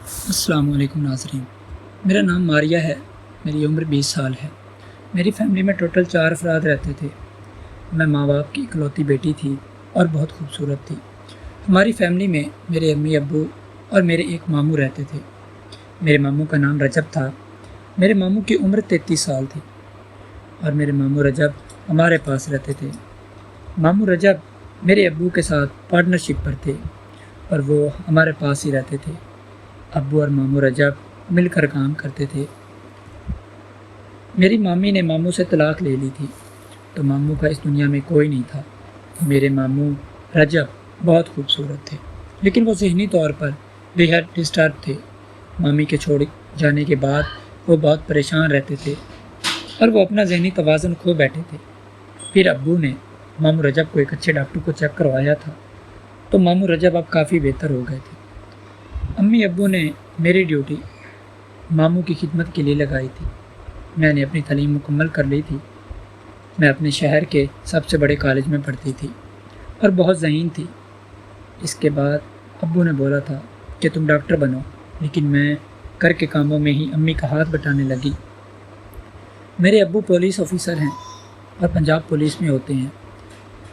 السلام علیکم ناظرین، میرا نام ماریہ ہے، میری عمر 20 سال ہے۔ میری فیملی میں ٹوٹل 4 افراد رہتے تھے۔ میں ماں باپ کی اکلوتی بیٹی تھی اور بہت خوبصورت تھی۔ ہماری فیملی میں میرے امی ابو اور میرے ایک ماموں رہتے تھے۔ میرے ماموں کا نام رجب تھا۔ میرے ماموں کی عمر 33 سال تھی اور میرے ماموں رجب ہمارے پاس رہتے تھے۔ ماموں رجب میرے ابو کے ساتھ پارٹنرشپ پر تھے اور وہ ہمارے پاس ہی رہتے تھے۔ ابو اور ماموں رجب مل کر کام کرتے تھے۔ میری مامی نے ماموں سے طلاق لے لی تھی تو ماموں کا اس دنیا میں کوئی نہیں تھا۔ میرے ماموں رجب بہت خوبصورت تھے لیکن وہ ذہنی طور پر بے حد ڈسٹرب تھے۔ مامی کے چھوڑ جانے کے بعد وہ بہت پریشان رہتے تھے اور وہ اپنا ذہنی توازن کھو بیٹھے تھے۔ پھر ابو نے ماموں رجب کو ایک اچھے ڈاکٹر کو چیک کروایا تھا تو ماموں رجب اب کافی بہتر ہو گئے تھے۔ امی ابو نے میری ڈیوٹی ماموں کی خدمت کے لیے لگائی تھی۔ میں نے اپنی تعلیم مکمل کر لی تھی۔ میں اپنے شہر کے سب سے بڑے کالج میں پڑھتی تھی اور بہت ذہین تھی۔ اس کے بعد ابو نے بولا تھا کہ تم ڈاکٹر بنو، لیکن میں گھر کے کاموں میں ہی امی کا ہاتھ بٹانے لگی۔ میرے ابو پولیس آفیسر ہیں اور پنجاب پولیس میں ہوتے ہیں۔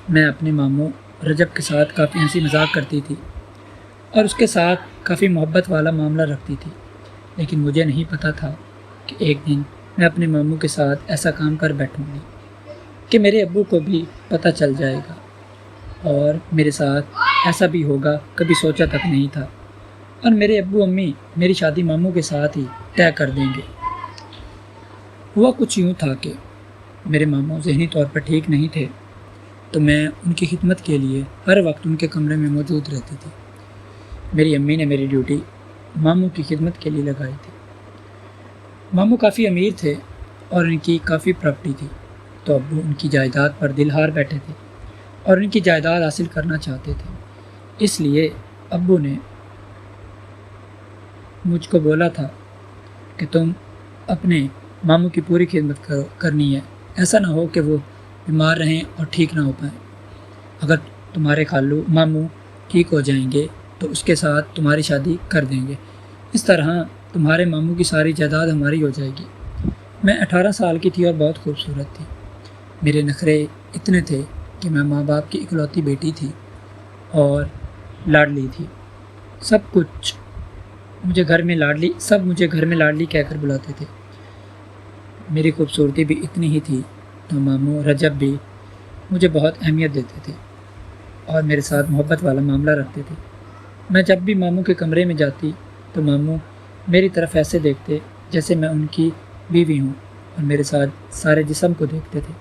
میں اپنے ماموں رجب کے ساتھ کافی ہنسی مذاق کرتی تھی اور اس کے ساتھ کافی محبت والا معاملہ رکھتی تھی، لیکن مجھے نہیں پتہ تھا کہ ایک دن میں اپنے ماموں کے ساتھ ایسا کام کر بیٹھوں گی کہ میرے ابو کو بھی پتہ چل جائے گا اور میرے ساتھ ایسا بھی ہوگا، کبھی سوچا تک نہیں تھا، اور میرے ابو امی میری شادی ماموں کے ساتھ ہی طے کر دیں گے۔ ہوا کچھ یوں تھا کہ میرے ماموں ذہنی طور پر ٹھیک نہیں تھے تو میں ان کی خدمت کے لیے ہر وقت ان کے کمرے میں موجود رہتی تھی۔ میری امی نے میری ڈیوٹی ماموں کی خدمت کے لیے لگائی تھی۔ ماموں کافی امیر تھے اور ان کی کافی پراپرٹی تھی، تو ابو ان کی جائیداد پر دل ہار بیٹھے تھے اور ان کی جائیداد حاصل کرنا چاہتے تھے۔ اس لیے ابو نے مجھ کو بولا تھا کہ تم اپنے ماموں کی پوری خدمت کرنی ہے، ایسا نہ ہو کہ وہ بیمار رہیں اور ٹھیک نہ ہو پائیں۔ اگر تمہارے ماموں ٹھیک ہو جائیں گے تو اس کے ساتھ تمہاری شادی کر دیں گے، اس طرح تمہارے ماموں کی ساری جائیداد ہماری ہو جائے گی۔ میں 18 سال کی تھی اور بہت خوبصورت تھی۔ میرے نخرے اتنے تھے کہ میں ماں باپ کی اکلوتی بیٹی تھی اور لاڈلی تھی۔ سب مجھے گھر میں لاڈلی کہہ کر بلاتے تھے۔ میری خوبصورتی بھی اتنی ہی تھی تو ماموں رجب بھی مجھے بہت اہمیت دیتے تھے اور میرے ساتھ محبت والا معاملہ رکھتے تھے۔ میں جب بھی ماموں کے کمرے میں جاتی تو ماموں میری طرف ایسے دیکھتے جیسے میں ان کی بیوی ہوں اور میرے ساتھ سارے جسم کو دیکھتے تھے۔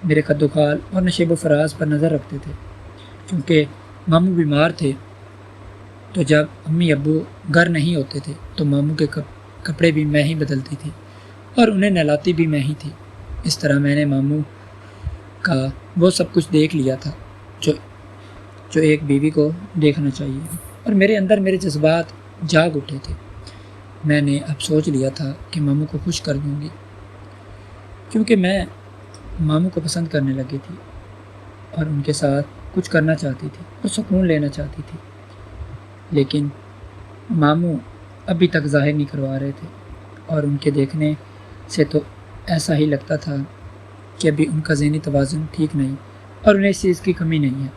میرے قد و خال اور نشیب و فراز پر نظر رکھتے تھے۔ چونکہ ماموں بیمار تھے تو جب امی ابو گھر نہیں ہوتے تھے تو ماموں کے کپڑے بھی میں ہی بدلتی تھی اور انہیں نہلاتی بھی میں ہی تھی۔ اس طرح میں نے ماموں کا وہ سب کچھ دیکھ لیا تھا جو ایک بیوی کو دیکھنا چاہیے، اور میرے اندر میرے جذبات جاگ اٹھے تھے۔ میں نے اب سوچ لیا تھا کہ ماموں کو خوش کر دوں گی، کیونکہ میں ماموں کو پسند کرنے لگی تھی اور ان کے ساتھ کچھ کرنا چاہتی تھی اور سکون لینا چاہتی تھی، لیکن ماموں ابھی تک ظاہر نہیں کروا رہے تھے اور ان کے دیکھنے سے تو ایسا ہی لگتا تھا کہ ابھی ان کا ذہنی توازن ٹھیک نہیں اور انہیں اس چیز کی کمی نہیں ہے،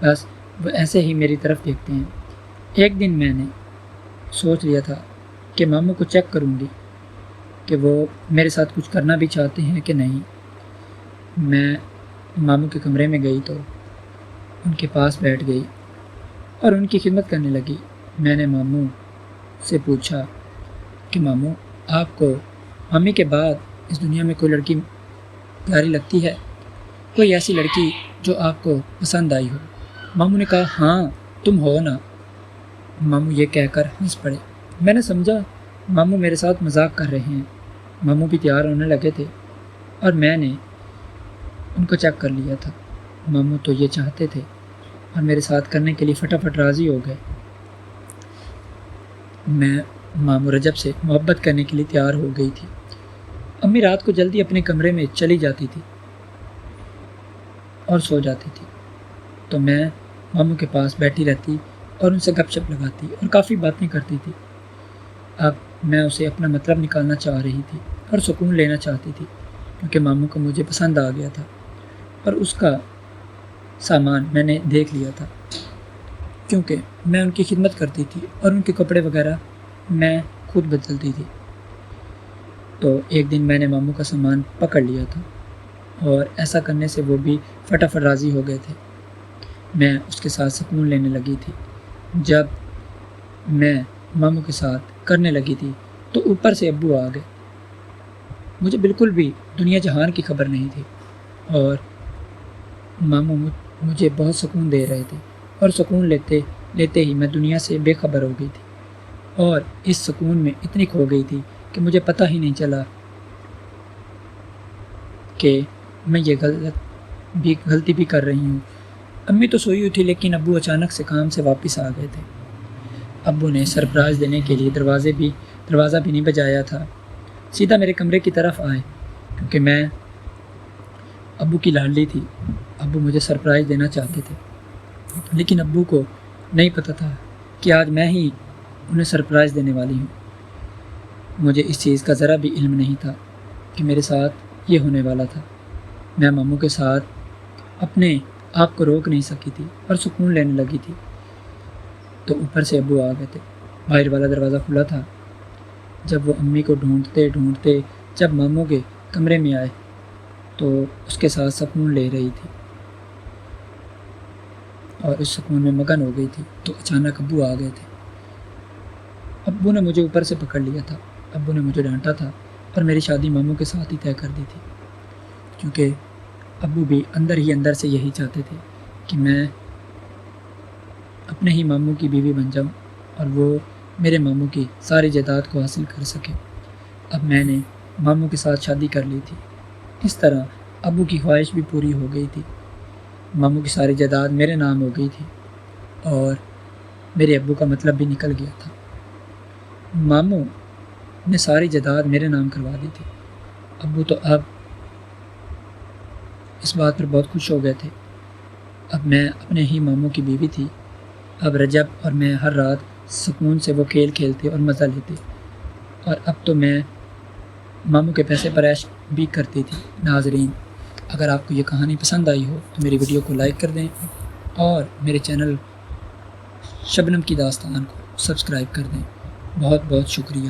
بس وہ ایسے ہی میری طرف دیکھتے ہیں۔ ایک دن میں نے سوچ لیا تھا کہ ماموں کو چیک کروں گی کہ وہ میرے ساتھ کچھ کرنا بھی چاہتے ہیں کہ نہیں۔ میں ماموں کے کمرے میں گئی تو ان کے پاس بیٹھ گئی اور ان کی خدمت کرنے لگی۔ میں نے ماموں سے پوچھا کہ ماموں، آپ کو مامی کے بعد اس دنیا میں کوئی لڑکی پیاری لگتی ہے، کوئی ایسی لڑکی جو آپ کو پسند آئی ہو؟ ماموں نے کہا ہاں، تم ہو نا۔ ماموں یہ کہہ کر ہنس پڑے۔ میں نے سمجھا ماموں میرے ساتھ مذاق کر رہے ہیں۔ ماموں بھی تیار ہونے لگے تھے اور میں نے ان کو چیک کر لیا تھا۔ ماموں تو یہ چاہتے تھے اور میرے ساتھ کرنے کے لیے فٹافٹ راضی ہو گئے۔ میں ماموں رجب سے محبت کرنے کے لیے تیار ہو گئی تھی۔ امی رات کو جلدی اپنے کمرے میں چلی جاتی تھی اور سو جاتی تھی تو میں ماموں کے پاس بیٹھی رہتی اور ان سے گپ شپ لگاتی اور کافی باتیں کرتی تھی۔ اب میں اسے اپنا مطلب نکالنا چاہ رہی تھی اور سکون لینا چاہتی تھی، کیونکہ ماموں کو مجھے پسند آ گیا تھا اور اس کا سامان میں نے دیکھ لیا تھا، کیونکہ میں ان کی خدمت کرتی تھی اور ان کے کپڑے وغیرہ میں خود بدلتی تھی۔ تو ایک دن میں نے ماموں کا سامان پکڑ لیا تھا اور ایسا کرنے سے وہ بھی فٹافٹ راضی ہو گئے تھے۔ میں اس کے ساتھ سکون لینے لگی تھی۔ جب میں ماموں کے ساتھ کرنے لگی تھی تو اوپر سے ابو آ گئے۔ مجھے بالکل بھی دنیا جہان کی خبر نہیں تھی اور ماموں مجھے بہت سکون دے رہے تھے، اور سکون لیتے ہی میں دنیا سے بے خبر ہو گئی تھی اور اس سکون میں اتنی کھو گئی تھی کہ مجھے پتہ ہی نہیں چلا کہ میں یہ غلطی بھی کر رہی ہوں۔ امی تو سوئی ہوئی تھی، لیکن ابو اچانک سے کام سے واپس آ گئے تھے۔ ابو نے سرپرائز دینے کے لیے دروازہ بھی نہیں بجایا تھا، سیدھا میرے کمرے کی طرف آئے، کیونکہ میں ابو کی لاڈلی تھی۔ ابو مجھے سرپرائز دینا چاہتے تھے، لیکن ابو کو نہیں پتہ تھا کہ آج میں ہی انہیں سرپرائز دینے والی ہوں۔ مجھے اس چیز کا ذرا بھی علم نہیں تھا کہ میرے ساتھ یہ ہونے والا تھا۔ میں ماموں کے ساتھ اپنے آپ کو روک نہیں سکی تھی اور سکون لینے لگی تھی۔ تو اوپر سے ابو آ گئے تھے، باہر والا دروازہ کھلا تھا۔ جب وہ امی کو ڈھونڈتے جب ماموں کے کمرے میں آئے تو اس کے ساتھ سکون لے رہی تھی اور اس سکون میں مگن ہو گئی تھی، تو اچانک ابو آ گئے تھے۔ ابو نے مجھے اوپر سے پکڑ لیا تھا، ابو نے مجھے ڈانٹا تھا اور میری شادی ماموں کے ساتھ ہی طے کر دی تھی، کیونکہ ابو بھی اندر سے یہی چاہتے تھے کہ میں اپنے ہی ماموں کی بیوی بن جاؤں اور وہ میرے ماموں کی ساری جائیداد کو حاصل کر سکے۔ اب میں نے ماموں کے ساتھ شادی کر لی تھی۔ اس طرح ابو کی خواہش بھی پوری ہو گئی تھی، ماموں کی ساری جائیداد میرے نام ہو گئی تھی اور میرے ابو کا مطلب بھی نکل گیا تھا۔ ماموں نے ساری جائیداد میرے نام کروا دی تھی۔ ابو تو اب اس بات پر بہت خوش ہو گئے تھے۔ اب میں اپنے ہی ماموں کی بیوی تھی۔ اب رجب اور میں ہر رات سکون سے وہ کھیل کھیلتے اور مزہ لیتے، اور اب تو میں ماموں کے پیسے پر عیش بھی کرتی تھی۔ ناظرین، اگر آپ کو یہ کہانی پسند آئی ہو تو میری ویڈیو کو لائک کر دیں اور میرے چینل شبنم کی داستان کو سبسکرائب کر دیں۔ بہت بہت شکریہ۔